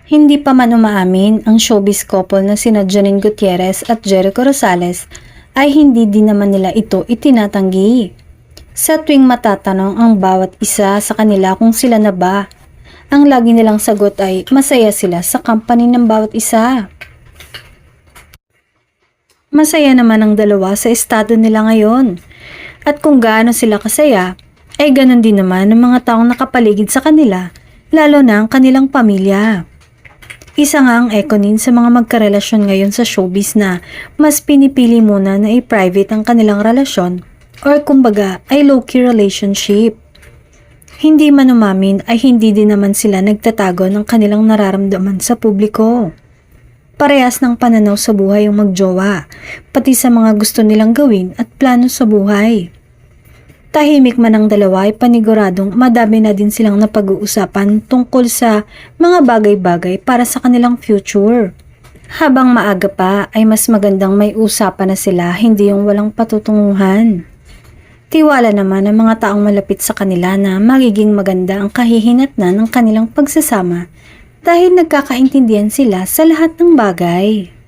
Hindi pa man umaamin ang showbiz couple na sina Janine Gutierrez at Jericho Rosales ay hindi din naman nila ito itinatanggi. Sa tuwing matatanong ang bawat isa sa kanila kung sila na ba, ang lagi nilang sagot ay masaya sila sa company ng bawat isa. Masaya naman ang dalawa sa estado nila ngayon. At kung gaano sila kasaya, ay ganon din naman ang mga taong nakapaligid sa kanila, lalo na ang kanilang pamilya. Isa nga ang ekonin sa mga magkarelasyon ngayon sa showbiz na mas pinipili muna na i-private ang kanilang relasyon or kumbaga ay low-key relationship. Hindi man umamin ay hindi din naman sila nagtatago ng kanilang nararamdaman sa publiko. Parehas ng pananaw sa buhay ang magjowa, pati sa mga gusto nilang gawin at plano sa buhay. Tahimik man ang dalawa ay paniguradong madami na din silang napag-uusapan tungkol sa mga bagay-bagay para sa kanilang future. Habang maaga pa ay mas magandang may usapan na sila, hindi yung walang patutunguhan. Tiwala naman ang mga taong malapit sa kanila na magiging maganda ang kahihinatnan ng kanilang pagsasama dahil nagkakaintindihan sila sa lahat ng bagay.